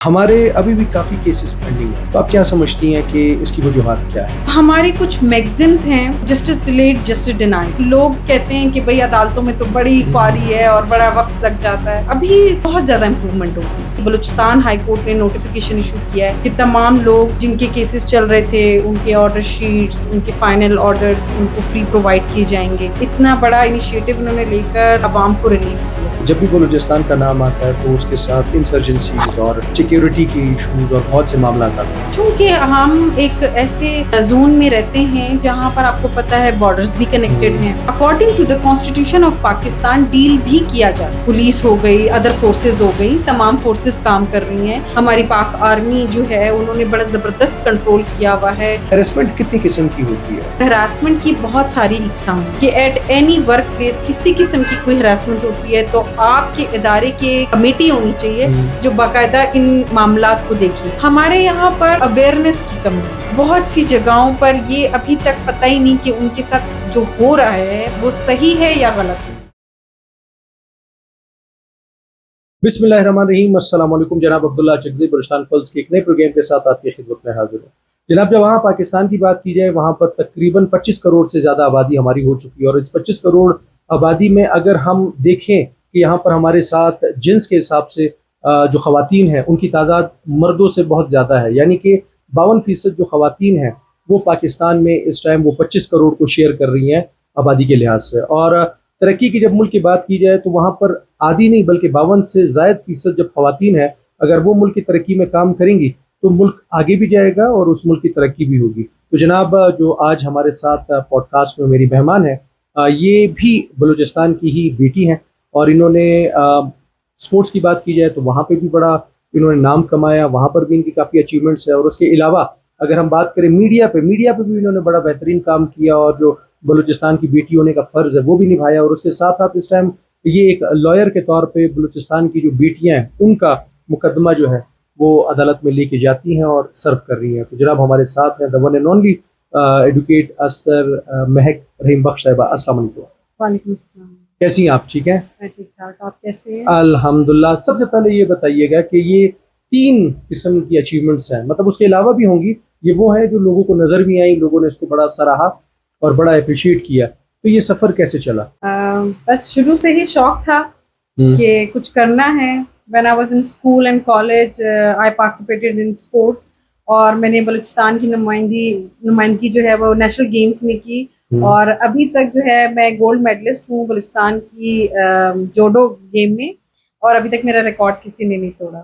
ہمارے ابھی بھی کافی کیسز پینڈنگ ہیں، تو آپ کیا سمجھتی ہیں کہ اس کی وجوہات کیا ہے؟ ہمارے کچھ میگزمز ہیں، جسٹس ڈیلیڈ جسٹس ڈینائڈ. لوگ کہتے ہیں کہ بھئی عدالتوں میں تو بڑی خواری ہے اور بڑا وقت لگ جاتا ہے. ابھی بہت زیادہ امپروومنٹ ہوگی. بلوچستان ہائی کورٹ نے نوٹیفیکیشن ایشو کیا ہے کہ تمام لوگ جن کے کیسز چل رہے تھے ان کے آرڈر شیٹس، ان کے فائنل آرڈرز ان کو فری پرووائڈ کیے جائیں گے. اتنا بڑا انیشیٹو انہوں نے لے کر عوام کو ریلیف کیا. جب بھی بلوچستان کا نام آتا ہے تو اس کے ساتھ انسرجنسیز اور سیکیورٹی کے ایشوز اور بہت سے معاملات آتے ہیں. چونکہ ہم ایک ایسے زون میں رہتے ہیں جہاں پر آپ کو پتہ ہے بارڈرز بھی کنیکٹڈ ہیں. According to the constitution of Pakistan deal بھی کیا جاتا. پولیس ہو گئی، ادر فورسز ہو گئی، تمام فورسز کام کر رہی ہیں. ہماری پاک آرمی جو ہے انہوں نے بڑا زبردست کنٹرول کیا ہوا ہے. ہیرسمنٹ کتنی قسم کی ہوتی ہے؟ ہراسمنٹ کی بہت ساری اقسام کہ ایٹ اینی ورک پلیس کسی قسم کی کوئی ہراسمنٹ ہوتی ہے تو آپ کے ادارے کی کمیٹی ہونی چاہیے جو باقاعدہ ان معاملات کو دیکھے. ہمارے یہاں پر اویئرنیس کی کمی، بہت سی جگہوں پر یہ ابھی تک پتہ ہی نہیں کہ ان کے ساتھ جو ہو رہا ہے وہ صحیح ہے یا غلط ہے. بسم اللہ الرحمن الرحیم. السلام علیکم. جناب عبداللہ چکزئی بلوچستان پلس کے ایک نئے پروگرام کے ساتھ آپ کی خدمت میں حاضر ہوں. جناب جب وہاں پاکستان کی بات کی جائے وہاں پر تقریباً 25 کروڑ سے زیادہ آبادی ہماری ہو چکی ہے، اور اس 25 کروڑ آبادی میں اگر ہم دیکھیں کہ یہاں پر ہمارے ساتھ جنس کے حساب سے جو خواتین ہیں ان کی تعداد مردوں سے بہت زیادہ ہے، یعنی کہ 52% جو خواتین ہیں وہ پاکستان میں اس ٹائم وہ 25 کروڑ کو شیئر کر رہی ہیں آبادی کے لحاظ سے. اور ترقی کی جب ملک کی بات کی جائے تو وہاں پر آدھی نہیں بلکہ 52 سے زائد فیصد جب خواتین ہیں اگر وہ ملک کی ترقی میں کام کریں گی تو ملک آگے بھی جائے گا اور اس ملک کی ترقی بھی ہوگی. تو جناب جو آج ہمارے ساتھ پوڈ کاسٹ میں میری مہمان ہے یہ بھی بلوچستان کی ہی بیٹی ہیں، اور انہوں نے سپورٹس کی بات کی جائے تو وہاں پہ بھی بڑا انہوں نے نام کمایا، وہاں پر بھی ان کی کافی اچیومنٹس ہیں. اور اس کے علاوہ اگر ہم بات کریں میڈیا پہ بھی انہوں نے بڑا بہترین کام کیا، اور جو بلوچستان کی بیٹی ہونے کا فرض ہے وہ بھی نبھایا. اور اس کے ساتھ ساتھ اس ٹائم یہ ایک لائر کے طور پہ بلوچستان کی جو بیٹیاں ہیں ان کا مقدمہ جو ہے وہ عدالت میں لے کے جاتی ہیں اور سرو کر رہی ہیں. تو جناب ہمارے ساتھ ہیں the one and only advocate استر مہک رحیم بخش صاحبہ. السلام علیکم. وعلیکم السلام. کیسی ہیں آپ؟ ٹھیک ہیں؟ میں ٹھیک ٹھاک. آپ کیسے ہیں؟ الحمدللہ. سب سے پہلے یہ بتائیے گا کہ یہ 3 قسم کی اچیومنٹس ہیں، مطلب اس کے علاوہ بھی ہوں گی، یہ وہ ہیں جو لوگوں کو نظر بھی آئیں، لوگوں نے اس کو بڑا سراہا اور بڑا اپریشیٹ کیا. تو یہ سفر کیسے چلا؟ بس شروع سے ہی شوق تھا کہ کچھ کرنا ہے. when I was in school and college I participated in sports اور میں نے بلوچستان کی نمائندگی جو ہے وہ نیشنل گیمز میں کی، اور ابھی تک جو ہے میں گولڈ میڈلسٹ ہوں بلوچستان کی جوڈو گیم میں، اور ابھی تک میرا ریکارڈ کسی نے نہیں توڑا.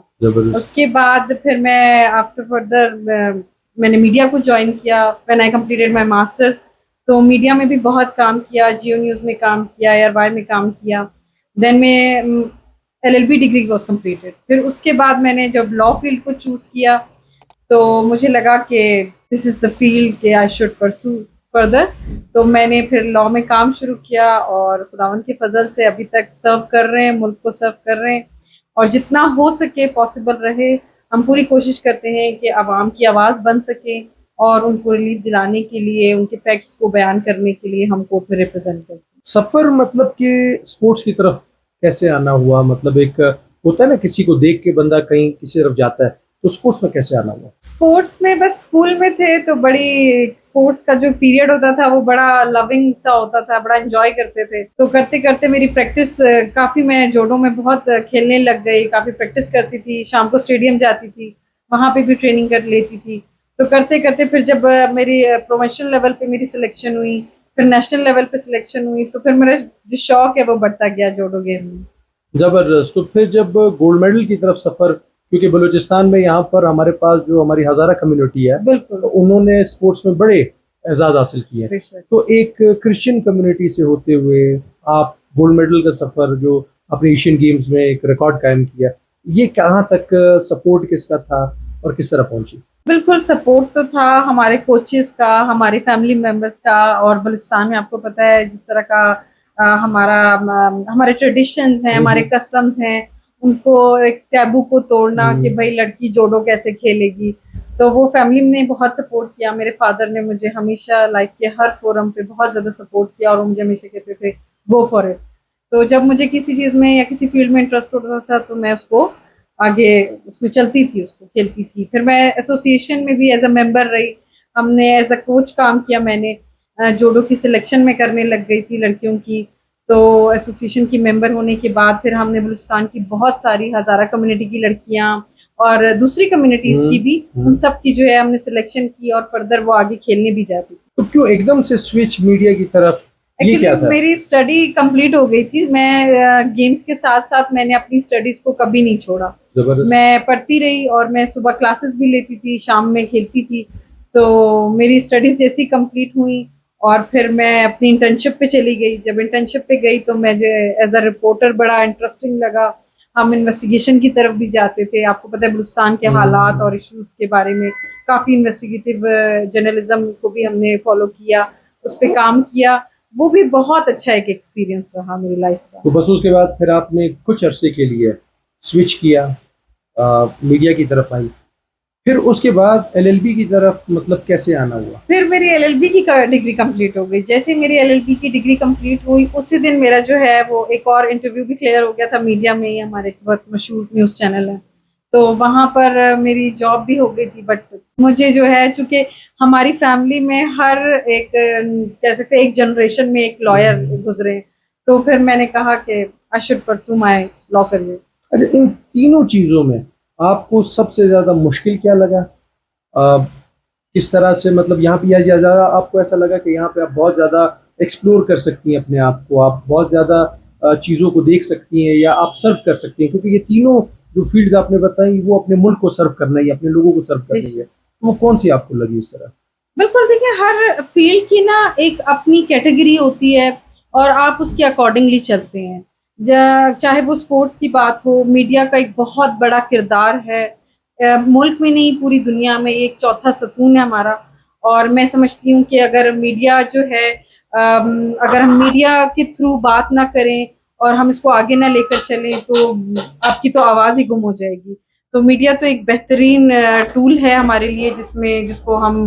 اس کے بعد پھر میں آفٹر فردر میں نے میڈیا کو جوائن کیا. when I completed my masters تو میڈیا میں بھی بہت کام کیا، جیو نیوز میں کام کیا، ایئر وائی میں کام کیا. دین میں LLB ڈگری واز کمپلیٹڈ. پھر اس کے بعد میں نے جب لا فیلڈ کو چوز کیا تو مجھے لگا کہ دس از دا فیلڈ کہ آئی شوڈ پرسو فردر. تو میں نے پھر لا میں کام شروع کیا اور خداوند کے فضل سے ابھی تک سرو کر رہے ہیں، ملک کو سرو کر رہے ہیں، اور جتنا ہو سکے پاسبل رہے ہم پوری کوشش کرتے ہیں کہ عوام کی آواز بن سکے اور ان کو ریلیف دلانے کے لیے، ان کے فیکٹس کو بیان کرنے کے لیے ہم کورٹ میں ریپرزینٹ کرتے ہیں. سفر مطلب کہ سپورٹس کی طرف کیسے آنا ہوا؟ مطلب ایک ہوتا ہے نا کسی کو دیکھ کے بندہ کہیں کسی طرف جاتا ہے، تو سپورٹس میں کیسے آنا ہوا؟ سپورٹس میں بس اسکول میں تھے تو بڑی سپورٹس کا جو پیریڈ ہوتا تھا وہ بڑا لونگ سا ہوتا تھا، بڑا انجوائے کرتے تھے. تو کرتے کرتے میری پریکٹس کافی، میں جوڈو میں بہت کھیلنے لگ گئی، کافی پریکٹس کرتی تھی، شام کو اسٹیڈیم جاتی تھی، وہاں پہ بھی ٹریننگ کر لیتی تھی. تو کرتے کرتے پھر جب میری پروونشل لیول پہ میری سلیکشن ہوئی، پھر نیشنل لیول پہ سلیکشن ہوئی، تو پھر میرا جو شوق ہے وہ بڑھتا گیا جوڈو گیم میں. زبردست. تو پھر جب گولڈ میڈل کی طرف سفر، کیونکہ بلوچستان میں یہاں پر ہمارے پاس جو ہماری ہزارہ کمیونٹی ہے بالکل انہوں نے سپورٹس میں بڑے اعزاز حاصل کیے ہیں، تو ایک کرسچین کمیونٹی سے ہوتے ہوئے آپ گولڈ میڈل کا سفر جو اپنے ایشین گیمز میں ایک ریکارڈ قائم کیا، یہ کہاں تک سپورٹ کس کا تھا اور کس طرح پہنچی؟ بالکل سپورٹ تو تھا ہمارے کوچز کا، ہمارے فیملی ممبرس کا، اور بلوچستان میں آپ کو پتہ ہے جس طرح کا ہمارے ٹریڈیشنز ہیں، ہمارے کسٹمز ہیں، ان کو ایک ٹیبو کو توڑنا کہ بھائی لڑکی جوڈو کیسے کھیلے گی. تو وہ فیملی نے بہت سپورٹ کیا. میرے فادر نے مجھے ہمیشہ لائف کے ہر فورم پہ بہت زیادہ سپورٹ کیا، اور وہ مجھے ہمیشہ کہتے تھے گو فار اٹ. تو جب مجھے کسی چیز میں یا کسی فیلڈ میں انٹرسٹ ہوتا تھا تو میں اس کو آگے اس میں چلتی تھی، اس کو کھیلتی تھی. پھر میں ایسوسیشن میں بھی ایز اے ممبر رہی. ہم نے ایز اے کوچ کام کیا. میں نے جوڈو کی سلیکشن میں کرنے لگ گئی تھی لڑکیوں کی. تو ایسوسیشن کی ممبر ہونے کے بعد پھر ہم نے بلوچستان کی بہت ساری ہزارہ کمیونٹی کی لڑکیاں اور دوسری کمیونٹیز کی بھی ان سب کی جو ہے ہم نے سلیکشن کی اور فردر وہ آگے کھیلنے بھی جاتی تھی. تو کیوں ایک دم سے سوئچ میڈیا کی طرف؟ یہ کیا تھا؟ میری اسٹڈی کمپلیٹ ہو گئی تھی. میں گیمز کے ساتھ ساتھ میں نے اپنی اسٹڈیز کو کبھی نہیں چھوڑا. میں پڑھتی رہی اور میں صبح کلاسز بھی لیتی تھی, شام میں کھیلتی تھی. تو میری اسٹڈیز جیسی کمپلیٹ ہوئی اور پھر میں اپنی انٹرنشپ پہ چلی گئی. جب انٹرنشپ پہ گئی تو مجھے ایز اے رپورٹر بڑا انٹرسٹنگ لگا. ہم انویسٹیگیشن کی طرف بھی جاتے تھے. آپ کو پتہ ہے بلوچستان کے حالات اور ایشوز کے بارے میں کافی انویسٹیگیٹو جرنلزم کو بھی ہم نے فالو کیا, اس پہ کام کیا. وہ بھی بہت اچھا ایک ایکسپیرینس رہا میری لائف کا. تو بس اس کے بعد پھر آپ نے کچھ عرصے کے لیے سوئچ کیا, میڈیا کی طرف آئی. پھر اس کے بعد LLB کی طرف مطلب کیسے آنا ہوا؟ پھر میری LLB کی ڈگری کمپلیٹ ہو گئی. جیسے میری LLB کی ڈگری کمپلیٹ ہوئی اسی دن میرا جو ہے وہ ایک اور انٹرویو بھی کلیئر ہو گیا تھا میڈیا میں ہی. ہمارے ایک بہت مشہور نیوز چینل ہے, تو وہاں پر میری جاب بھی ہو گئی تھی. بٹ مجھے جو ہے چونکہ ہماری فیملی میں ہر ایک کہہ سکتے ایک جنریشن میں ایک لائر گزرے, تو پھر میں نے کہا کہ آئی شوڈ پرسو مائی لا کریئر. اچھا, ان تینوں چیزوں میں آپ کو سب سے زیادہ مشکل کیا لگا؟ کس طرح سے مطلب یہاں پہ زیادہ آپ کو ایسا لگا کہ یہاں پہ آپ بہت زیادہ ایکسپلور کر سکتی ہیں اپنے آپ کو, آپ بہت زیادہ چیزوں کو دیکھ سکتی ہیں یا آپ سرو کر سکتی ہیں, کیونکہ یہ تینوں جو فیلڈز آپ نے بتائی وہ اپنے ملک کو سرو کرنا ہے, اپنے لوگوں کو سرو کرنا ہے, وہ کون سی آپ کو لگی اس طرح؟ بالکل, دیکھیں ہر فیلڈ کی نا ایک اپنی کیٹیگری ہوتی ہے اور آپ اس کے اکارڈنگلی چلتے ہیں. چاہے وہ اسپورٹس کی بات ہو, میڈیا کا ایک بہت بڑا کردار ہے ملک میں نہیں پوری دنیا میں. ایک چوتھا ستون ہے ہمارا, اور میں سمجھتی ہوں کہ اگر میڈیا جو ہے اگر ہم میڈیا کے تھرو بات نہ کریں اور ہم اس کو آگے نہ لے کر چلیں تو آپ کی تو آواز ہی گم ہو جائے گی. تو میڈیا تو ایک بہترین ٹول ہے ہمارے لیے جس کو ہم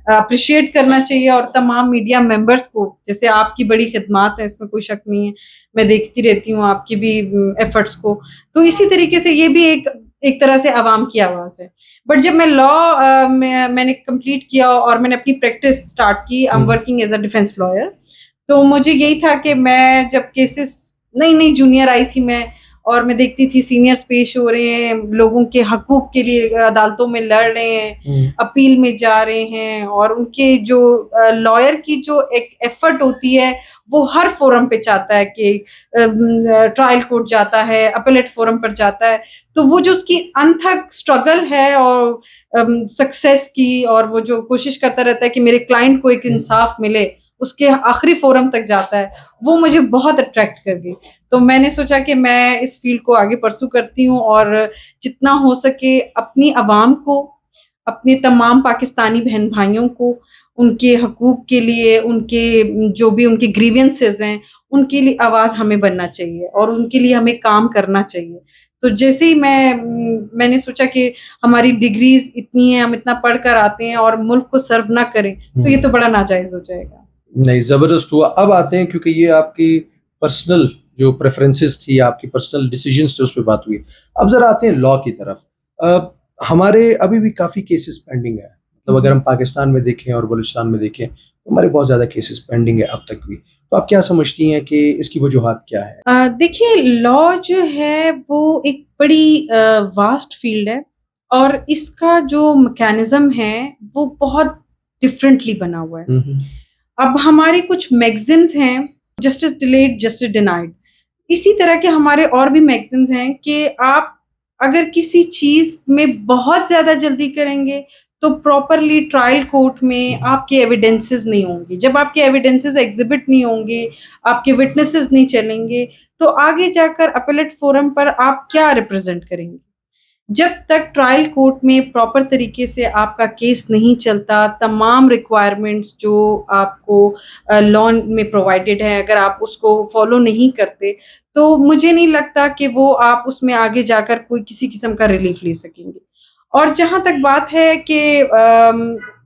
اپریشیٹ کرنا چاہیے. اور تمام میڈیا ممبرس کو, جیسے آپ کی بڑی خدمات ہیں, اس میں کوئی شک نہیں ہے, میں دیکھتی رہتی ہوں آپ کی بھی ایفرٹس کو. تو اسی طریقے سے یہ بھی ایک طرح سے عوام کی آواز ہے. بٹ جب میں لا میں نے کمپلیٹ کیا اور میں نے اپنی پریکٹس اسٹارٹ کی, I am working as a defence lawyer, تو مجھے یہی تھا کہ میں جب کیسز نئی جونیئر آئی تھی میں, اور میں دیکھتی تھی سینئرز پیش ہو رہے ہیں, لوگوں کے حقوق کے لیے عدالتوں میں لڑ رہے ہیں, اپیل میں جا رہے ہیں, اور ان کے جو لائر کی جو ایک ایفرٹ ہوتی ہے وہ ہر فورم پہ چاہتا ہے کہ ٹرائل کورٹ جاتا ہے, اپیلیٹ فورم پر جاتا ہے. تو وہ جو اس کی انتھک اسٹرگل ہے اور سکسیس کی, اور وہ جو کوشش کرتا رہتا ہے کہ میرے کلائنٹ کو ایک انصاف ملے, اس کے آخری فورم تک جاتا ہے, وہ مجھے بہت اٹریکٹ کر گئی. تو میں نے سوچا کہ میں اس فیلڈ کو آگے پرسو کرتی ہوں, اور جتنا ہو سکے اپنی عوام کو, اپنے تمام پاکستانی بہن بھائیوں کو ان کے حقوق کے لیے, ان کے جو بھی ان کے گریونسز ہیں ان کے لیے آواز ہمیں بننا چاہیے اور ان کے لیے ہمیں کام کرنا چاہیے. تو جیسے ہی میں نے سوچا کہ ہماری ڈگریز اتنی ہیں, ہم اتنا پڑھ کر آتے ہیں اور ملک کو سرو نہ کریں تو یہ تو بڑا ناجائز ہو جائے گا. نہیں, زبردست ہوا. اب آتے ہیں, کیونکہ یہ آپ کی پرسنل جو پریفرنسز تھی, آپ کی پرسنل ڈیسیجنز تھے, اس پہ بات ہوئی. اب ذرا آتے ہیں لا کی طرف. ہمارے ابھی بھی کافی کیسز پینڈنگ ہیں, مطلب اگر ہم پاکستان میں دیکھیں اور بلوچستان میں دیکھیں تو ہمارے بہت زیادہ کیسز پینڈنگ ہے اب تک بھی. تو آپ کیا سمجھتی ہیں کہ اس کی وجوہات کیا ہے؟ دیکھیے, لا جو ہے وہ ایک بڑی واسٹ فیلڈ ہے, اور اس کا جو میکینزم ہے وہ بہت ڈفرینٹلی بنا ہوا ہے. اب ہمارے کچھ میگزینز ہیں, جسٹس ڈیلیڈ جسٹس ڈینائڈ, اسی طرح کے ہمارے اور بھی میگزینز ہیں کہ آپ اگر کسی چیز میں بہت زیادہ جلدی کریں گے تو پراپرلی ٹرائل کورٹ میں آپ کے ایویڈنسز نہیں ہوں گے. جب آپ کے ایویڈنسز ایگزیبٹ نہیں ہوں گے, آپ کے وٹنسز نہیں چلیں گے, تو آگے جا کر اپیلیٹ فورم پر آپ کیا ریپرزینٹ کریں گے؟ جب تک ٹرائل کورٹ میں پراپر طریقے سے آپ کا کیس نہیں چلتا, تمام ریکوائرمنٹس جو آپ کو لا میں پرووائڈیڈ ہیں اگر آپ اس کو فالو نہیں کرتے, تو مجھے نہیں لگتا کہ وہ آپ اس میں آگے جا کر کوئی کسی قسم کا ریلیف لے سکیں گے. اور جہاں تک بات ہے کہ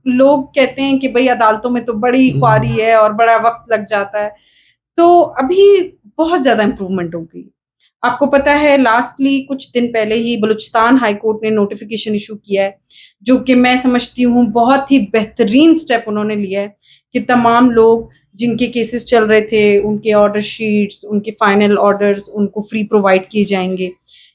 لوگ کہتے ہیں کہ بھئی عدالتوں میں تو بڑی خواری ہے اور بڑا وقت لگ جاتا ہے, تو ابھی بہت زیادہ امپروومنٹ ہو گئی. آپ کو پتہ ہے لاسٹلی کچھ دن پہلے ہی بلوچستان ہائی کورٹ نے نوٹیفیکیشن ایشو کیا ہے، جو کہ میں سمجھتی ہوں بہت ہی بہترین سٹیپ انہوں نے لیا ہے کہ تمام لوگ جن کے کیسز چل رہے تھے ان کے آرڈر شیٹس، ان کے فائنل آرڈرز ان کو فری پرووائڈ کیے جائیں گے.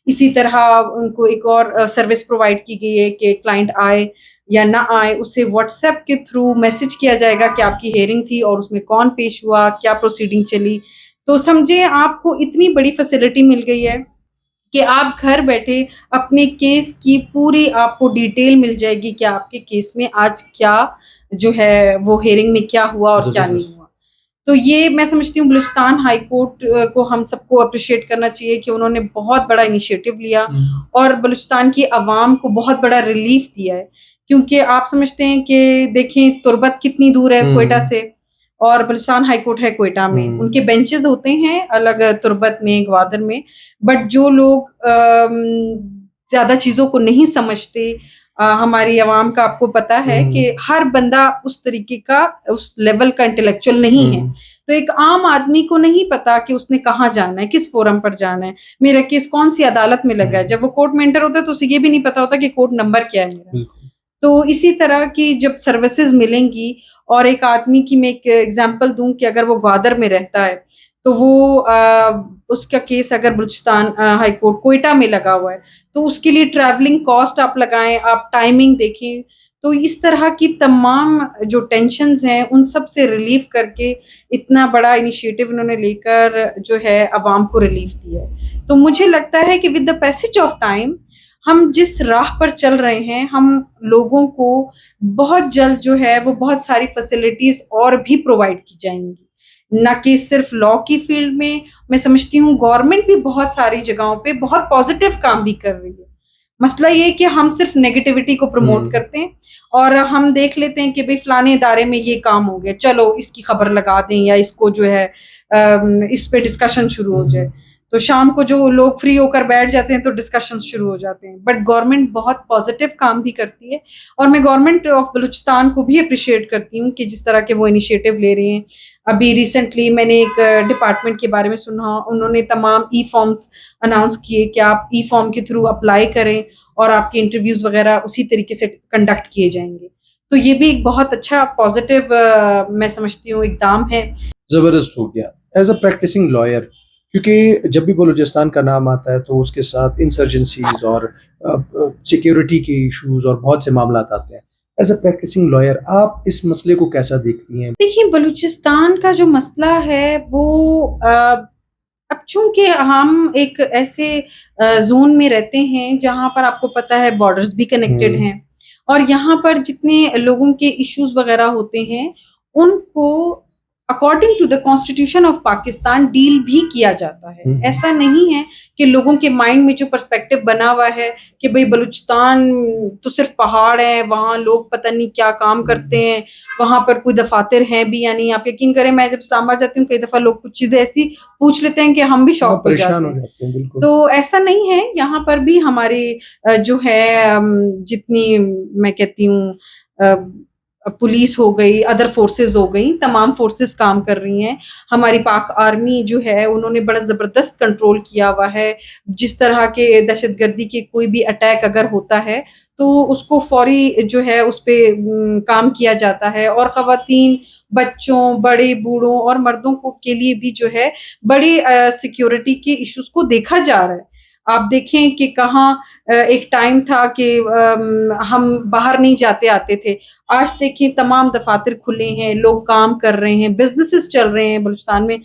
اسی طرح ان کو ایک اور سروس پرووائڈ کی گئی ہے کہ کلائنٹ آئے یا نہ آئے اسے واٹس ایپ کے تھرو میسج کیا جائے گا کہ آپ کی ہیئرنگ تھی اور اس میں کون پیش ہوا، کیا پروسیڈنگ چلی. تو سمجھے آپ کو اتنی بڑی فیسلٹی مل گئی ہے کہ آپ گھر بیٹھے اپنے کیس کی پوری آپ کو ڈیٹیل مل جائے گی کہ آپ کے کیس میں آج کیا جو ہے وہ ہیئرنگ میں کیا ہوا اور کیا نہیں ہوا. تو یہ میں سمجھتی ہوں بلوچستان ہائی کورٹ کو ہم سب کو اپریشیٹ کرنا چاہیے کہ انہوں نے بہت بڑا انیشیٹو لیا اور بلوچستان کی عوام کو بہت بڑا ریلیف دیا ہے. کیونکہ آپ سمجھتے ہیں کہ دیکھیں تربت کتنی دور ہے کوئٹہ سے، اور بلوچستان ہائی کورٹ ہے کوئٹہ میں. ان کے بینچز ہوتے ہیں الگ تربت میں، گوادر میں، بٹ جو لوگ زیادہ چیزوں کو نہیں سمجھتے، ہماری عوام کا آپ کو پتا ہے کہ ہر بندہ اس طریقے کا اس لیول کا انٹلیکچوئل نہیں ہے. تو ایک عام آدمی کو نہیں پتا کہ اس نے کہاں جانا ہے، کس فورم پر جانا ہے، میرا کیس کون سی عدالت میں لگا ہے. جب وہ کورٹ میں انٹر ہوتا ہے تو اسے یہ بھی نہیں پتا ہوتا کہ کورٹ نمبر کیا ہے میرا. تو اسی طرح کی جب سروسز ملیں گی، اور ایک آدمی کی میں ایک ایگزامپل دوں کہ اگر وہ گوادر میں رہتا ہے تو وہ اس کا کیس اگر بلوچستان ہائی کورٹ کوئٹہ میں لگا ہوا ہے تو اس کے لیے ٹریولنگ کاسٹ آپ لگائیں، آپ ٹائمنگ دیکھیں. تو اس طرح کی تمام جو ٹینشنز ہیں ان سب سے ریلیف کر کے اتنا بڑا انیشیٹو انہوں نے لے کر جو ہے عوام کو ریلیف دیا ہے. تو مجھے لگتا ہے کہ with the passage of time ہم جس راہ پر چل رہے ہیں، ہم لوگوں کو بہت جلد جو ہے وہ بہت ساری فیسلٹیز اور بھی پرووائڈ کی جائیں گی. نہ کہ صرف لاء کی فیلڈ میں سمجھتی ہوں گورنمنٹ بھی بہت ساری جگہوں پہ بہت پازیٹیو کام بھی کر رہی ہے. مسئلہ یہ کہ ہم صرف نیگیٹیوٹی کو پروموٹ کرتے ہیں اور ہم دیکھ لیتے ہیں کہ بھئی فلانے ادارے میں یہ کام ہو گیا، چلو اس کی خبر لگا دیں یا اس کو جو ہے اس پہ ڈسکشن شروع ہو جائے. تو شام کو جو لوگ فری ہو کر بیٹھ جاتے ہیں تو ڈسکشن شروع ہو جاتے ہیں. بٹ گورنمنٹ بہت پازیٹیو کام بھی کرتی ہے، اور میں گورنمنٹ آف بلوچستان کو بھی اپریشیٹ کرتی ہوں کہ جس طرح کے وہ انیشیٹو لے رہے ہیں. ابھی ریسنٹلی میں نے ایک ڈپارٹمنٹ کے بارے میں سنا، انہوں نے تمام ای فارمز اناؤنس کیے کہ آپ ای فارم کے تھرو اپلائی کریں اور آپ کے انٹرویوز وغیرہ اسی طریقے سے کنڈکٹ کیے جائیں گے. تو یہ بھی ایک بہت اچھا پازیٹیو میں سمجھتی ہوں اقدام ہے. زبردست ہو گیا. ایز اے پریکٹسنگ لائر، کیونکہ جب بھی بلوچستان کا نام آتا ہے تو اس کے ساتھ انسرجنسیز اور سیکیورٹی کے ایشوز اور بہت سے معاملات آتے ہیں. ایز اے پریکٹسنگ لائر آپ اس مسئلے کو کیسا دیکھتی ہیں؟ دیکھیے بلوچستان کا جو مسئلہ ہے وہ اب چونکہ ہم ایک ایسے زون میں رہتے ہیں جہاں پر آپ کو پتہ ہے بارڈرز بھی کنیکٹڈ ہیں، اور یہاں پر جتنے لوگوں کے ایشوز وغیرہ ہوتے ہیں ان کو according to the constitution of Pakistan deal بھی کیا جاتا ہے. ایسا نہیں ہے کہ لوگوں کے مائنڈ میں جو پرسپیکٹو بنا ہوا ہے کہ بھئی بلوچستان تو صرف پہاڑ ہے، وہاں لوگ پتہ نہیں کیا کام کرتے ہیں، وہاں پر کوئی دفاتر ہیں بھی یا نہیں. آپ یقین کریں میں جب اسلام آباد جاتی ہوں کئی دفعہ لوگ کچھ چیزیں ایسی پوچھ لیتے ہیں کہ ہم بھی شوق ہو جاتے ہیں. تو ایسا نہیں ہے، یہاں پر بھی ہمارے جو ہے جتنی میں کہتی ہوں پولیس ہو گئی، ادر فورسز ہو گئی، تمام فورسز کام کر رہی ہیں. ہماری پاک آرمی جو ہے انہوں نے بڑا زبردست کنٹرول کیا ہوا ہے. جس طرح کے دہشت گردی کے کوئی بھی اٹیک اگر ہوتا ہے تو اس کو فوری جو ہے اس پہ کام کیا جاتا ہے، اور خواتین، بچوں، بڑے بوڑھوں اور مردوں کو کے لیے بھی جو ہے بڑی سیکیورٹی کے ایشوز کو دیکھا جا رہا ہے. آپ دیکھیں کہ کہاں ایک ٹائم تھا کہ ہم باہر نہیں جاتے آتے تھے، آج دیکھیں تمام دفاتر کھلے ہیں، لوگ کام کر رہے ہیں، بزنسز چل رہے ہیں بلوچستان میں.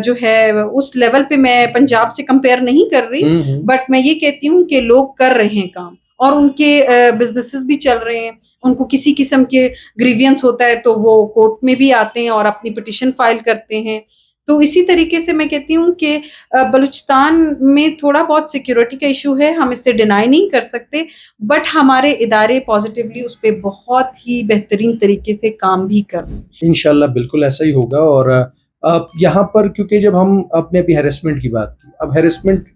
جو ہے اس لیول پہ میں پنجاب سے کمپیئر نہیں کر رہی، بٹ میں یہ کہتی ہوں کہ لوگ کر رہے ہیں کام اور ان کے بزنسز بھی چل رہے ہیں. ان کو کسی قسم کے گریوینس ہوتا ہے تو وہ کورٹ میں بھی آتے ہیں اور اپنی پٹیشن فائل کرتے ہیں. تو اسی طریقے سے میں کہتی ہوں کہ بلوچستان میں تھوڑا بہت سیکیورٹی کا ایشو ہے، ہم اس سے ڈینائی نہیں کر سکتے، بٹ ہمارے ادارے پازیٹیولی اس پہ بہت ہی بہترین طریقے سے کام بھی کر رہے ہیں. انشاءاللہ بالکل ایسا ہی ہوگا. اور یہاں پر کیونکہ جب ہم اپنے ابھی ہیرسمنٹ کی بات کی، اب ہیرسمنٹ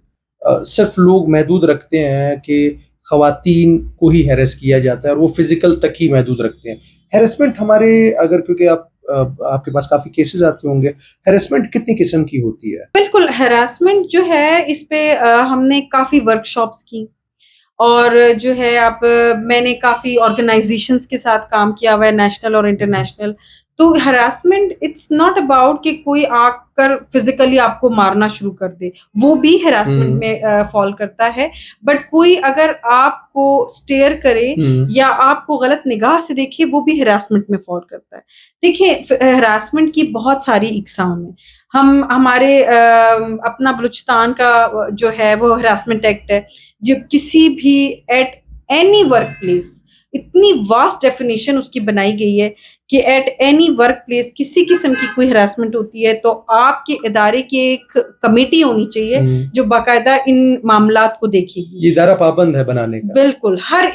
صرف لوگ محدود رکھتے ہیں کہ خواتین کو ہی ہیرس کیا جاتا ہے اور وہ فزیکل تک ہی محدود رکھتے ہیں. ہیرسمنٹ ہمارے اگر کیونکہ آپ آپ کے پاس کافی کیسز آتے ہوں گے. ہیرسمنٹ کتنی قسم کی ہوتی ہے؟ بالکل ہراسمنٹ جو ہے اس پہ ہم نے کافی ورک شاپس کی اور جو ہے اب میں نے کافی آرگنائزیشنس کے ساتھ کام کیا ہوا ہے نیشنل اور انٹرنیشنل. تو ہراسمنٹ اٹس ناٹ اباؤٹ کہ کوئی آ کر فزیکلی آپ کو مارنا شروع کر دے, وہ بھی ہراسمنٹ میں فال کرتا ہے. بٹ کوئی اگر آپ کو اسٹیئر کرے یا آپ کو غلط نگاہ سے دیکھے وہ بھی ہراسمنٹ میں فال کرتا ہے. دیکھیں ہراسمنٹ کی بہت ساری اقسام ہیں. ہمارے اپنا بلوچستان کا جو ہے وہ ہراسمنٹ ایکٹ ہے, جو کسی بھی ایٹ اینی ورک پلیس, اتنی واسٹ ڈیفینیشن اس کی بنائی گئی ہے کہ ایٹ اینی ورک پلیس کسی قسم کی کوئی ہراسمنٹ ہوتی ہے تو آپ کے ادارے کی ایک کمیٹی ہونی چاہیے جو باقاعدہ ان معاملات کو دیکھے گی. یہ ادارہ پابند ہے بنانے کا. بالکل ہر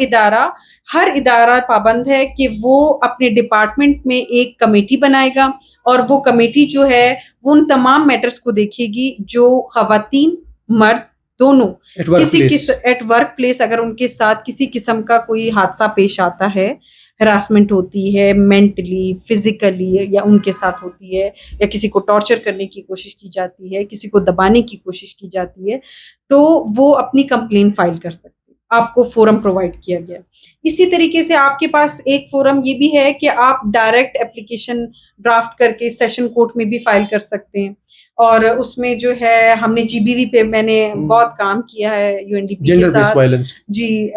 ادارہ پابند ہے کہ وہ اپنے ڈپارٹمنٹ میں ایک کمیٹی بنائے گا اور وہ کمیٹی جو ہے وہ ان تمام میٹرز کو دیکھے گی جو خواتین مرد دونوں ایٹ ورک پلیس اگر ان کے ساتھ کسی قسم کا کوئی حادثہ پیش آتا ہے, ہراسمنٹ ہوتی ہے مینٹلی فزیکلی یا ان کے ساتھ ہوتی ہے یا کسی کو ٹارچر کرنے کی کوشش کی جاتی ہے, کسی کو دبانے کی کوشش کی جاتی ہے, تو وہ اپنی کمپلین فائل کر سکتے ہیں. آپ کو فورم پرووائڈ کیا گیا. اسی طریقے سے آپ کے پاس ایک فورم یہ بھی ہے کہ آپ ڈائریکٹ اپلیکیشن ڈرافٹ کر کے سیشن کورٹ میں بھی فائل کر سکتے ہیں. اور اس میں جو ہے ہم نے جی بی وی پہ میں نے بہت کام کیا ہے یو این ڈی پی کے ساتھ. جی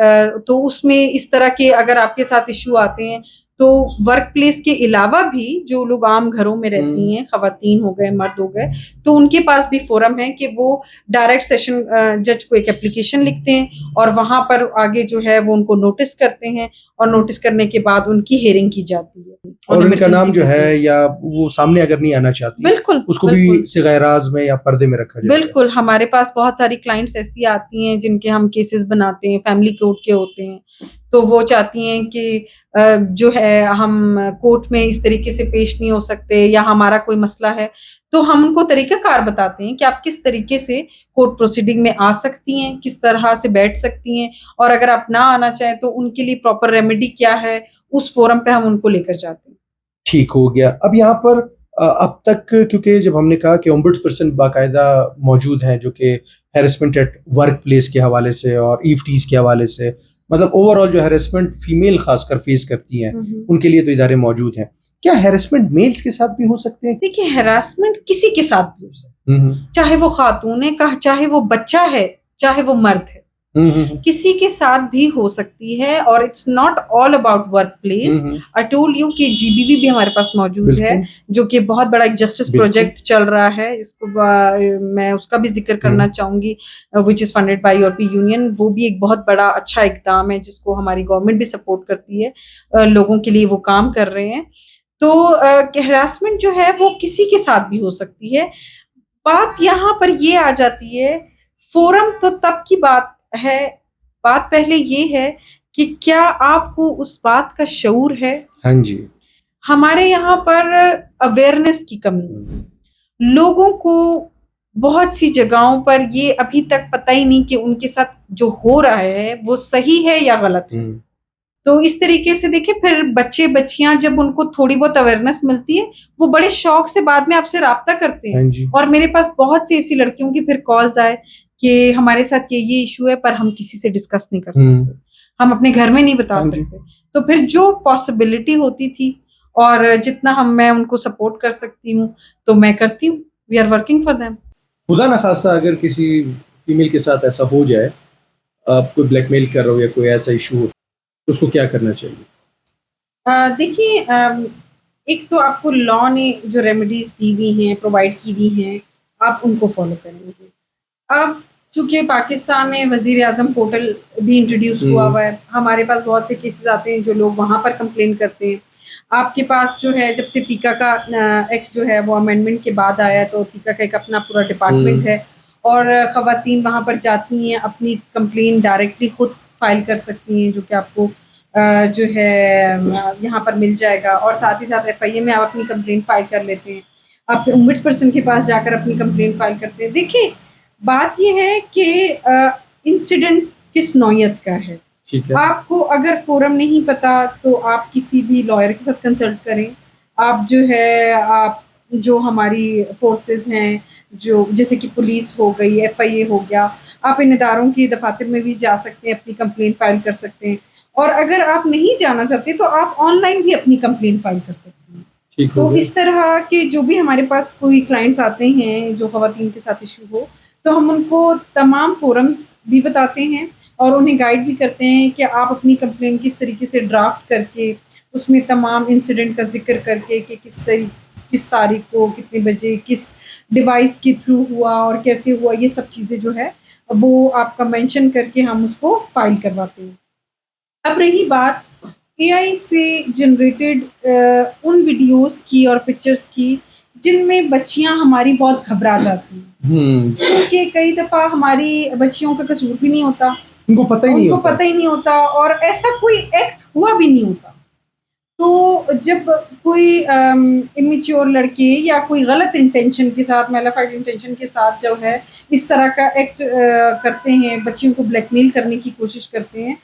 تو اس میں اس طرح کے اگر آپ کے ساتھ ایشو آتے ہیں تو ورک پلیس کے علاوہ بھی جو لوگ عام گھروں میں رہتی ہیں, خواتین ہو گئے مرد ہو گئے, تو ان کے پاس بھی فورم ہے کہ وہ ڈائریکٹ سیشن جج کو ایک اپلیکیشن لکھتے ہیں اور وہاں پر آگے جو ہے وہ ان کو نوٹس کرتے ہیں اور نوٹس کرنے کے بعد ان کی ہیئرنگ کی جاتی ہے. اور ان کا نام جو ہے یا وہ سامنے اگر نہیں آنا چاہتی بالکل اس کو بھی صیغہ راز میں یا پردے میں رکھا جائے. بالکل ہمارے پاس بہت ساری کلائنٹس ایسی آتی ہیں جن کے ہم کیسز بناتے ہیں, فیملی کورٹ کے ہوتے ہیں, تو وہ چاہتی ہیں کہ جو ہے ہم کورٹ میں اس طریقے سے پیش نہیں ہو سکتے یا ہمارا کوئی مسئلہ ہے, تو ہم ان کو طریقہ کار بتاتے ہیں کہ آپ کس طریقے سے کورٹ پروسیڈنگ میں آ سکتی ہیں, کس طرح سے بیٹھ سکتی ہیں, اور اگر آپ نہ آنا چاہیں تو ان کے لیے پراپر ریمیڈی کیا ہے, اس فورم پہ ہم ان کو لے کر جاتے ہیں. ٹھیک ہو گیا. اب یہاں پر اب تک کیونکہ جب ہم نے کہا کہ اومبڈس پرسن باقاعدہ موجود ہیں جو کہ ہیرسمنٹ ایٹ ورک پلیس کے حوالے سے اور ایفٹیز کے حوالے سے, مطلب اوور آل جو ہیرسمنٹ فیمیل خاص کر فیس کرتی ہیں ان کے لیے تو ادارے موجود ہیں. کیا ہیرسمنٹ میلز کے ساتھ بھی ہو سکتے ہیں؟ دیکھیے ہیراسمنٹ کسی کے ساتھ بھی ہو سکتا ہے, چاہے وہ خاتون ہے, چاہے وہ بچہ ہے, چاہے وہ مرد ہے, کسی کے ساتھ بھی ہو سکتی ہے. اور it's not all about workplace. I told you کہ جی بی وی بھی ہمارے پاس موجود ہے جو کہ بہت بڑا ایک جسٹس پروجیکٹ چل رہا ہے. اس کو میں اس کا بھی ذکر کرنا چاہوں گی, وچ از فنڈیڈ بائی یورپی یونین. وہ بھی ایک بہت بڑا اچھا اقدام ہے جس کو ہماری گورنمنٹ بھی سپورٹ کرتی ہے, لوگوں کے لیے وہ کام کر رہے ہیں. تو ہراسمنٹ جو ہے وہ کسی کے ساتھ بھی ہو سکتی ہے. بات یہاں پر یہ آ جاتی ہے, فورم تو تب کی بات ہے, بات پہلے یہ ہے کہ کیا آپ کو اس بات کا شعور ہے. ہاں جی, ہمارے یہاں پر اویئرنیس کی کمی, لوگوں کو بہت سی جگہوں پر یہ ابھی تک پتہ ہی نہیں کہ ان کے ساتھ جو ہو رہا ہے وہ صحیح ہے یا غلط ہے. تو اس طریقے سے دیکھیں پھر بچے بچیاں جب ان کو تھوڑی بہت اویئرنیس ملتی ہے وہ بڑے شوق سے بعد میں آپ سے رابطہ کرتے ہیں. اور میرے پاس بہت سی ایسی لڑکیوں کی پھر کالز آئے کہ ہمارے ساتھ یہ ایشو ہے پر ہم کسی سے ڈسکس نہیں کر سکتے, ہم اپنے گھر میں نہیں بتا سکتے. تو پھر جو پاسبلٹی ہوتی تھی اور جتنا میں ان کو سپورٹ کر سکتی ہوں تو میں کرتی ہوں. We are working for them. خدا نخواستہ اگر کسی فیمیل کے ساتھ ایسا ہو جائے, آپ کوئی بلیک میل کر رہا ہو یا کوئی ایسا ایشو ہو, اس کو کیا کرنا چاہیے؟ دیکھیے ایک تو آپ کو لا نے جو ریمیڈیز دی ہوئی ہیں, پرووائڈ کی ہوئی ہیں, آپ ان کو فالو کریں گے. اب چونکہ پاکستان میں وزیر اعظم پورٹل بھی انٹروڈیوس ہوا ہے, ہمارے پاس بہت سے کیسز آتے ہیں جو لوگ وہاں پر کمپلین کرتے ہیں. آپ کے پاس جو ہے جب سے پیکا کا ایکٹ جو ہے وہ امینڈمنٹ کے بعد آیا تو پیکا کا ایک اپنا پورا ڈپارٹمنٹ ہے اور خواتین وہاں پر جاتی ہیں, اپنی کمپلین ڈائریکٹلی خود فائل کر سکتی ہیں, جو کہ آپ کو جو ہے یہاں پر مل جائے گا. اور ساتھ ہی ساتھ ایف آئی اے میں آپ اپنی کمپلین فائل کر لیتے ہیں, آپ اومبڈس پرسن کے پاس جا کر اپنی کمپلین فائل کرتے ہیں. دیکھیے بات یہ ہے کہ انسیڈنٹ کس نوعیت کا ہے. آپ کو اگر فورم نہیں پتا تو آپ کسی بھی لائر کے ساتھ کنسلٹ کریں, آپ جو ہے آپ جو ہماری فورسز ہیں جو جیسے کہ پولیس ہو گئی, FIA ہو گیا, آپ ان اداروں کی دفاتر میں بھی جا سکتے ہیں, اپنی کمپلین فائل کر سکتے ہیں. اور اگر آپ نہیں جانا چاہتے تو آپ آن لائن بھی اپنی کمپلین فائل کر سکتے ہیں. ٹھیک تو ہو گیا. اس طرح کے جو بھی ہمارے پاس کوئی کلائنٹس آتے ہیں جو خواتین کے ساتھ ایشو ہو, تو ہم ان کو تمام فورمز بھی بتاتے ہیں اور انہیں گائیڈ بھی کرتے ہیں کہ آپ اپنی کمپلین کس طریقے سے ڈرافٹ کر کے اس میں تمام انسیڈنٹ کا ذکر کر کے کہ کس تاریخ کو کتنے بجے کس ڈیوائس کے تھرو ہوا اور کیسے ہوا, یہ سب چیزیں جو ہے وہ آپ کا مینشن کر کے ہم اس کو فائل کرواتے ہیں. اب رہی بات AI سے جنریٹڈ ان ویڈیوز کی اور پکچرز کی جن میں بچیاں ہماری بہت گھبرا جاتی ہیں, کیونکہ کئی دفعہ ہماری بچیوں کا قصور بھی نہیں ہوتا, ان کو پتہ ہی نہیں ہوتا اور ایسا کوئی ایکٹ ہوا بھی نہیں ہوتا. تو جب کوئی امیچور لڑکے یا کوئی غلط انٹینشن کے ساتھ, میلافائڈ انٹینشن کے ساتھ جو ہے اس طرح کا ایکٹ کرتے ہیں, بچیوں کو بلیک میل کرنے کی کوشش کرتے ہیں,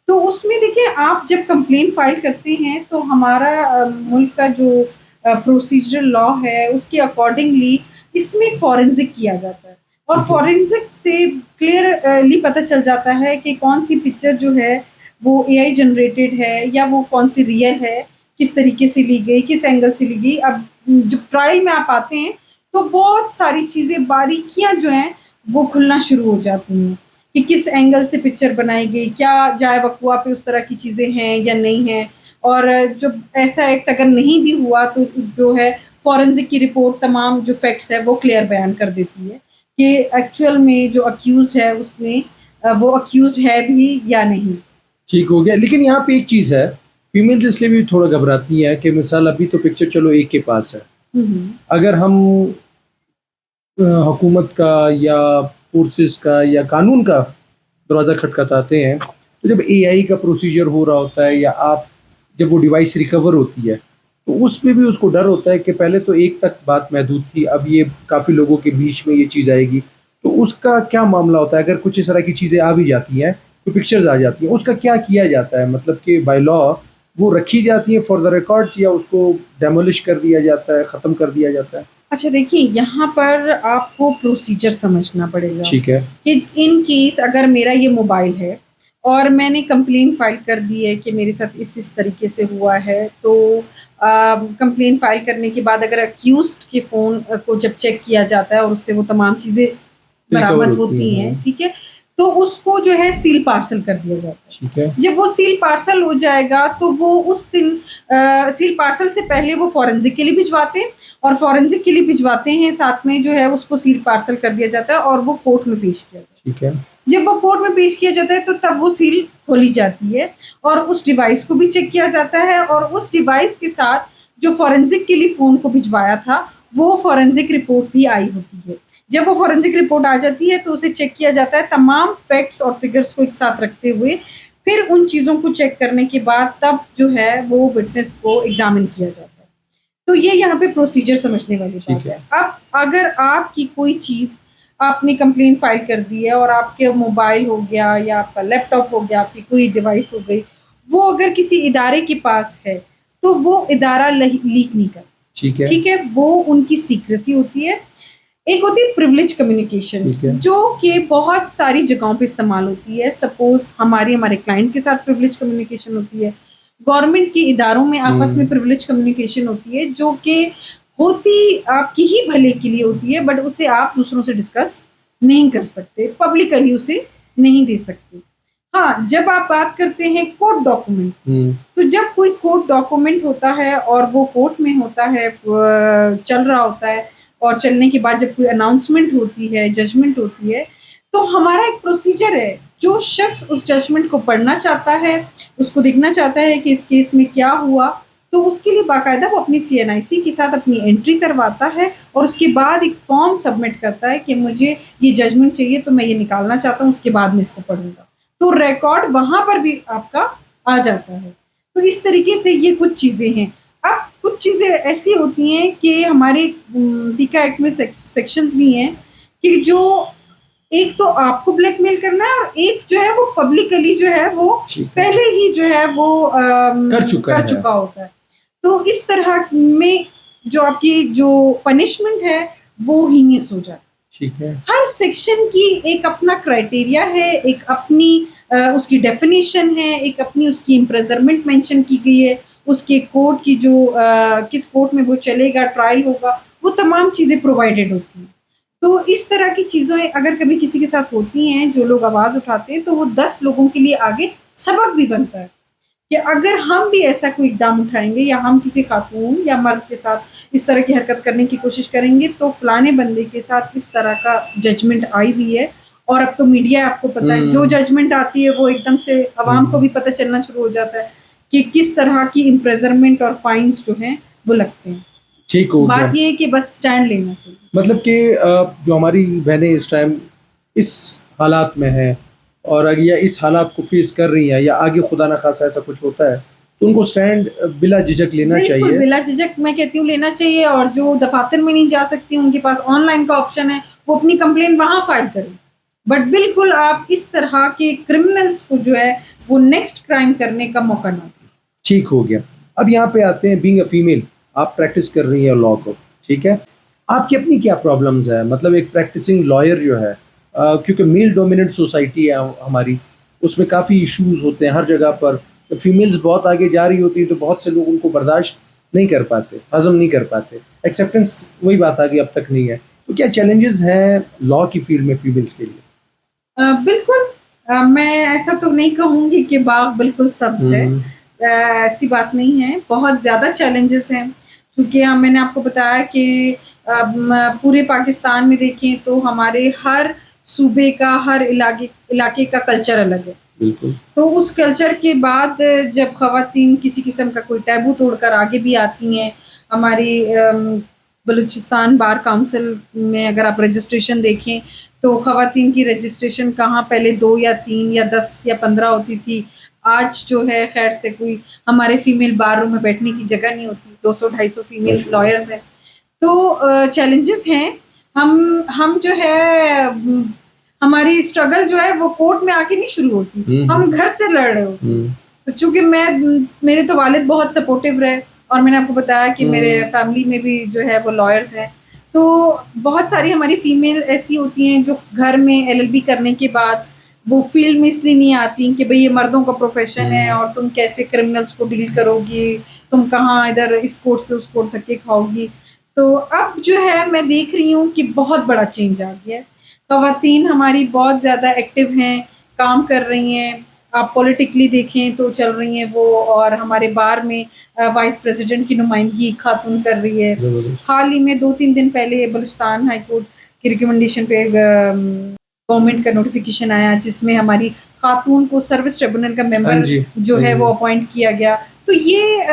تو اس میں دیکھیں آپ جب کمپلین فائل کرتے ہیں تو ہمارا ملک کا جو پروسیجرل لا ہے اس کے اکارڈنگلی اس میں فورینزک کیا جاتا ہے, اور فورینزک سے کلیئرلی پتہ چل جاتا ہے کہ کون سی پکچر جو ہے وہ AI جنریٹڈ ہے یا وہ کون سی ریئل ہے, کس طریقے سے لی گئی, کس اینگل سے لی گئی. اب جب ٹرائل میں آپ آتے ہیں تو بہت ساری چیزیں, باریکیاں جو ہیں وہ کھلنا شروع ہو جاتی ہیں کہ کس اینگل سے پکچر بنائی گئی, کیا جائے وقوع پہ اس طرح کی چیزیں ہیں یا نہیں ہیں. اور جب ایسا ایکٹ اگر نہیں بھی ہوا تو جو ہے فورینزک کی رپورٹ تمام جو فیکٹس ہے وہ کلیئر بیان کر دیتی ہے کہ ایکچوئل میں جو اکیوزڈ ہے اس نے وہ اکیوزڈ ہے بھی یا نہیں. ٹھیک ہو گیا. لیکن یہاں پہ ایک چیز ہے, فیمیلز اس لیے بھی تھوڑا گھبراتی ہیں کہ مثال ابھی تو پکچر چلو ایک کے پاس ہے, اگر ہم حکومت کا یا فورسز کا یا قانون کا دروازہ کھٹکھٹاتے ہیں تو جب AI کا پروسیجر ہو رہا ہوتا ہے یا آپ جب وہ ڈیوائس ریکور ہوتی ہے تو اس میں بھی اس کو ڈر ہوتا ہے کہ پہلے تو ایک تک بات محدود تھی, اب یہ کافی لوگوں کے بیچ میں یہ چیز آئے گی, تو اس کا کیا معاملہ ہوتا ہے اگر کچھ اس طرح کی چیزیں آ بھی جاتی ہیں, تو پکچرز آ جاتی ہیں, اس کا کیا کیا جاتا ہے؟ مطلب کہ بائی لا وہ رکھی جاتی ہیں فار دا ریکارڈس یا اس کو ڈیمولش کر دیا جاتا ہے, ختم کر دیا جاتا ہے؟ اچھا دیکھیے, یہاں پر آپ کو پروسیجر سمجھنا پڑے گا. ٹھیک ہے. کہ ان کیس اگر میرا یہ موبائل ہے اور میں نے کمپلین فائل کر دی ہے کہ میرے ساتھ اس طریقے سے ہوا ہے, تو کمپلین فائل کرنے کے بعد اگر اکیوزڈ کے فون کو جب چیک کیا جاتا ہے اور اس سے وہ تمام چیزیں برآمد ہوتی ہیں, ٹھیک ہے, تو اس کو جو ہے سیل پارسل کر دیا جاتا ہے. ٹھیک ہے. جب وہ سیل پارسل ہو جائے گا تو وہ اس دن سیل پارسل سے پہلے وہ فورینزک کے لیے بھجواتے ہیں, اور فورینزک کے لیے بھجواتے ہیں ساتھ میں جو ہے اس کو سیل پارسل کر دیا جاتا ہے اور وہ کورٹ میں پیش کیا جاتا ہے. ٹھیک ہے. جب وہ کورٹ میں پیش کیا جاتا ہے تو تب وہ سیل کھولی جاتی ہے اور اس ڈیوائس کو بھی چیک کیا جاتا ہے, اور اس ڈیوائس کے ساتھ جو فورینزک کے لیے فون کو بھجوایا تھا وہ فورینزک رپورٹ بھی آئی ہوتی ہے. جب وہ فورینزک رپورٹ آ جاتی ہے تو اسے چیک کیا جاتا ہے تمام فیکٹس اور فگرز کو ایک ساتھ رکھتے ہوئے, پھر ان چیزوں کو چیک کرنے کے بعد تب جو ہے وہ وٹنس کو ایگزامن کیا جاتا ہے. تو یہ یہاں پہ پروسیجر سمجھنے والی بات ہے. اب اگر آپ کی کوئی چیز آپ نے کمپلین فائل کر دی ہے اور آپ کے موبائل ہو گیا یا آپ کا لیپ ٹاپ ہو گیا, آپ کی کوئی ڈیوائس ہو گئی, وہ اگر کسی ادارے کے پاس ہے تو وہ ادارہ لیک نہیں کرتا. ٹھیک ہے, وہ ان کی سیکریسی ہوتی ہے. ایک ہوتی ہے پریولیج کمیونیکیشن جو کہ بہت ساری جگہوں پہ استعمال ہوتی ہے. سپوز ہمارے کلائنٹ کے ساتھ پریولیج کمیونیکیشن ہوتی ہے, گورنمنٹ کے اداروں میں آپس میں پریولیج کمیونیکیشن ہوتی ہے جو کہ ہوتی آپ کی ہی بھلے کے لیے ہوتی ہے, بٹ اسے آپ دوسروں سے ڈسکس نہیں کر سکتے, پبلکلی اسے نہیں دے سکتے. ہاں, جب آپ بات کرتے ہیں کورٹ ڈاکومنٹ, تو جب کوئی کورٹ ڈاکومنٹ ہوتا ہے اور وہ کورٹ میں ہوتا ہے, چل رہا ہوتا ہے, اور چلنے کے بعد جب کوئی اناؤنسمنٹ ہوتی ہے, ججمنٹ ہوتی ہے, تو ہمارا ایک پروسیجر ہے. جو شخص اس ججمنٹ کو پڑھنا چاہتا ہے, اس کو دیکھنا چاہتا ہے کہ اس کیس میں کیا ہوا, تو اس کے لیے باقاعدہ وہ اپنی CNIC کے ساتھ اپنی انٹری کرواتا ہے اور اس کے بعد ایک فارم سبمٹ کرتا ہے کہ مجھے یہ ججمنٹ چاہیے تو میں یہ نکالنا چاہتا ہوں, اس کے بعد میں اس کو پڑھوں گا. تو ریکارڈ وہاں پر بھی آپ کا آ جاتا ہے. تو اس طریقے سے یہ کچھ چیزیں ہیں. اب کچھ چیزیں ایسی ہوتی ہیں کہ ہمارے پیکا ایکٹ میں سیکشنز بھی ہیں کہ جو ایک تو آپ کو بلیک میل کرنا ہے, اور ایک جو ہے وہ پبلکلی جو ہے وہ پہلے ہی جو ہے وہ کر چکا ہوتا ہے. تو اس طرح میں جو آپ کی جو پنشمنٹ ہے وہ ہینیس ہو جائے. ٹھیک ہے. ہر سیکشن کی ایک اپنا کرائٹیریا ہے, ایک اپنی اس کی ڈیفینیشن ہے, ایک اپنی اس کی امپریزرمنٹ مینشن کی گئی ہے, اس کے کورٹ کی جو کس کورٹ میں وہ چلے گا, ٹرائل ہوگا, وہ تمام چیزیں پرووائڈیڈ ہوتی ہیں. تو اس طرح کی چیزیں اگر کبھی کسی کے ساتھ ہوتی ہیں, جو لوگ آواز اٹھاتے ہیں, تو وہ 10 لوگوں کے لیے آگے سبق بھی بنتا ہے کہ اگر ہم بھی ایسا کوئی اقدام اٹھائیں گے یا ہم کسی خاتون یا مرد کے ساتھ اس طرح کی حرکت کرنے کی کوشش کریں گے تو فلانے بندے کے ساتھ اس طرح کا ججمنٹ آئی ہوئی ہے. اور اب تو میڈیا آپ کو پتہ ہے, جو ججمنٹ آتی ہے وہ ایک دم سے عوام کو بھی پتہ چلنا شروع ہو جاتا ہے کہ کس طرح کی امپریزرمنٹ اور فائنز جو ہیں وہ لگتے ہیں. ٹھیک ہو گیا. بات یہ ہے کہ بس سٹینڈ لینا چاہیے. مطلب کہ جو ہماری بہنیں اس ٹائم اس حالات میں ہیں اور اگر یا اس حالات کو فیس کر رہی ہیں یا آگے خدا نخواستہ ایسا کچھ ہوتا ہے تو ان کو سٹینڈ بلا جھجک لینا چاہیے. بلا جھجک میں کہتی ہوں لینا چاہیے. اور جو دفاتر میں نہیں جا سکتی ان کے پاس آن لائن کا آپشن ہے, وہ اپنی کمپلین وہاں فائل کریں. بٹ بالکل آپ اس طرح کے کرمنلز کو جو ہے وہ نیکسٹ کرائم کرنے کا موقع نہ دیں. ٹھیک ہو گیا. اب یہاں پہ آتے ہیں, بینگ اے فیمیل آپ پریکٹس کر رہی ہیں لاء کو, ٹھیک ہے, آپ کی اپنی کیا پرابلمز ہیں؟ مطلب ایک پریکٹسنگ لائر جو ہے, کیونکہ میل ڈومیننٹ سوسائٹی ہے ہماری, اس میں کافی ایشوز ہوتے ہیں ہر جگہ پر. فیمیلز بہت آگے جا رہی ہوتی ہیں تو بہت سے لوگ ان کو برداشت نہیں کر پاتے, ہضم نہیں کر پاتے, ایکسیپٹنس وہی بات آگے اب تک نہیں ہے. تو کیا چیلنجز ہیں لاء کی فیلڈ میں فیمیلز کے لیے؟ بالکل, میں ایسا تو نہیں کہوں گی کہ باغ بالکل سبز ہے, ایسی بات نہیں ہے. بہت زیادہ چیلنجز ہیں, کیونکہ میں نے آپ کو بتایا کہ پورے پاکستان میں دیکھیں تو ہمارے ہر صوبے کا, ہر علاقے کا کلچر الگ ہے. بالکل. تو اس کلچر کے بعد جب خواتین کسی قسم کا کوئی ٹیبو توڑ کر آگے بھی آتی ہیں, ہماری بلوچستان بار کونسل میں اگر آپ رجسٹریشن دیکھیں تو خواتین کی رجسٹریشن کہاں پہلے 2 یا 3 یا 10 یا 15 ہوتی تھی. آج جو ہے خیر سے کوئی ہمارے فیمیل بار روم میں بیٹھنے کی جگہ نہیں ہوتی, 200-250 فیمیل لائرز ہیں. تو چیلنجز ہیں. ہم جو ہے ہماری اسٹرگل جو ہے وہ کورٹ میں آ کے نہیں شروع ہوتی, ہم گھر سے لڑ رہے ہوتے ہیں. تو چونکہ میرے تو والد بہت سپورٹیو رہے, اور میں نے آپ کو بتایا کہ میرے فیملی میں بھی جو ہے وہ لائرز ہیں. تو بہت ساری ہماری فیمیل ایسی ہوتی ہیں جو گھر میں LLB کرنے کے بعد وہ فیلڈ میں اس لیے نہیں آتی کہ بھئی یہ مردوں کا پروفیشن ہے اور تم کیسے کرمنلز کو ڈیل کرو گی, تم کہاں ادھر اس کورٹ سے اس کورٹ تک کے کھاؤ گی. تو اب جو ہے میں دیکھ رہی ہوں کہ بہت بڑا چینج آ گیا ہے. خواتین ہماری بہت زیادہ ایکٹیو ہیں, کام کر رہی ہیں. آپ پولیٹیکلی دیکھیں تو چل رہی ہیں وہ, اور ہمارے بار میں وائس پریزیڈنٹ کی نمائندگی خاتون کر رہی ہے. حال ہی میں 2-3 دن پہلے بلوچستان ہائی کورٹ کی ریکمنڈیشن پہ گورنمنٹ کا نوٹیفیکیشن آیا جس میں ہماری خاتون کو سروس ٹریبونل کا ممبر جو ہے وہ اپوائنٹ کیا گیا. تو یہ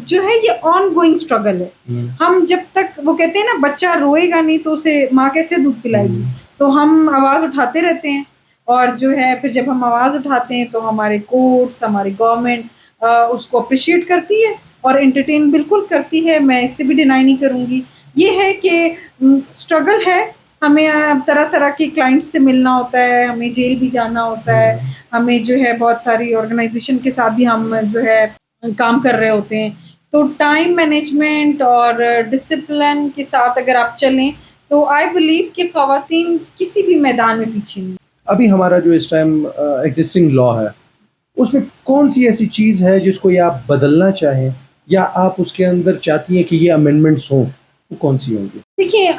جو ہے یہ آن گوئنگ اسٹرگل ہے. ہم جب تک وہ کہتے ہیں نا بچہ روئے گا نہیں تو اسے ماں کیسے دودھ پلائے گی, تو ہم آواز اٹھاتے رہتے ہیں. اور جو ہے پھر جب ہم آواز اٹھاتے ہیں تو ہمارے کورٹس, ہماری گورنمنٹ اس کو اپریشیٹ کرتی ہے اور انٹرٹین بالکل کرتی ہے. میں اس سے بھی ڈینائی نہیں کروں گی. یہ ہے کہ اسٹرگل ہے, ہمیں طرح طرح کے کلائنٹس سے ملنا ہوتا ہے, ہمیں جیل بھی جانا ہوتا ہے, ہمیں جو ہے بہت ساری آرگنائزیشن کے ساتھ بھی ہم جو ہے کام کر رہے ہوتے ہیں. تو ٹائم مینجمنٹ اور ڈسپلن کے ساتھ اگر آپ چلیں تو آئی بلیو کہ خواتین کسی بھی میدان میں پیچھے نہیں. ابھی ہمارا جو اس ٹائم ایگزسٹنگ لاء ہے اس میں کون سی ایسی چیز ہے جس کو یا آپ بدلنا چاہیں یا آپ اس کے اندر چاہتی ہیں کہ یہ امینڈمنٹس ہوں, وہ کون سی ہوں گی؟ دیکھیے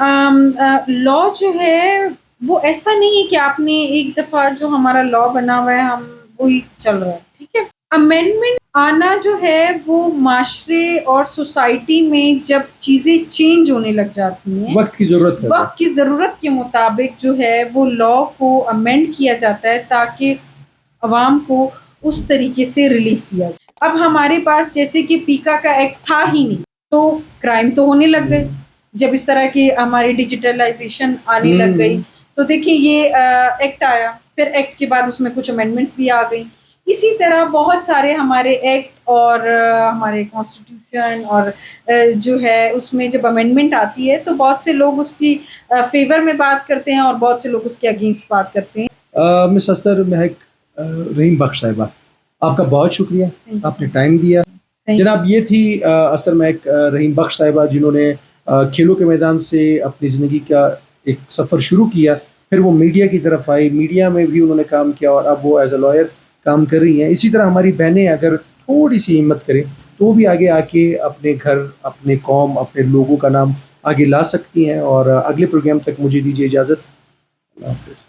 لاء جو ہے وہ ایسا نہیں ہے کہ آپ نے ایک دفعہ جو ہمارا لاء بنا ہوا ہے ہم وہی چل رہا ہے, ٹھیک ہے. امینڈمنٹ آنا جو ہے وہ معاشرے اور سوسائٹی میں جب چیزیں چینج ہونے لگ جاتی ہیں, وقت کی ضرورت ہے, وقت کی ضرورت کے مطابق جو ہے وہ لاء کو امینڈ کیا جاتا ہے تاکہ عوام کو اس طریقے سے ریلیف دیا جائے. اب ہمارے پاس جیسے کہ پیکا کا ایکٹ تھا ہی نہیں تو کرائم تو ہونے لگ گئے. جب اس طرح کی ہماری ڈیجیٹلائزیشن آنے لگ گئی تو دیکھیں یہ ایکٹ آیا, پھر ایکٹ کے بعد اس میں کچھ امینڈمنٹس بھی آ گئیں. اسی طرح بہت سارے ہمارے ایکٹ اور ہمارے کانسٹیٹیوشن اور جو ہے اس میں جب امینڈمنٹ آتی ہے تو بہت سے لوگ اس کی فیور میں بات کرتے ہیں اور بہت سے لوگ اس کے اگینسٹ بات کرتے ہیں. مس استر مہک رحیم بخش صاحبہ, آپ کا بہت شکریہ, آپ نے ٹائم دیا. جناب یہ تھی اثر محک رحیم بخش صاحبہ، جنہوں نے کھیلوں کے میدان سے اپنی زندگی کا ایک سفر شروع کیا، پھر وہ میڈیا کی طرف آئی، میڈیا میں بھی انہوں نے کام کیا اور اب وہ ایز اے لائر کام کر رہی ہیں. اسی طرح ہماری بہنیں اگر تھوڑی سی ہمت کریں تو وہ بھی آگے آ کے اپنے گھر، اپنے قوم، اپنے لوگوں کا نام آگے لا سکتی ہیں. اور اگلے پروگرام تک مجھے دیجیے اجازت. اللہ حافظ.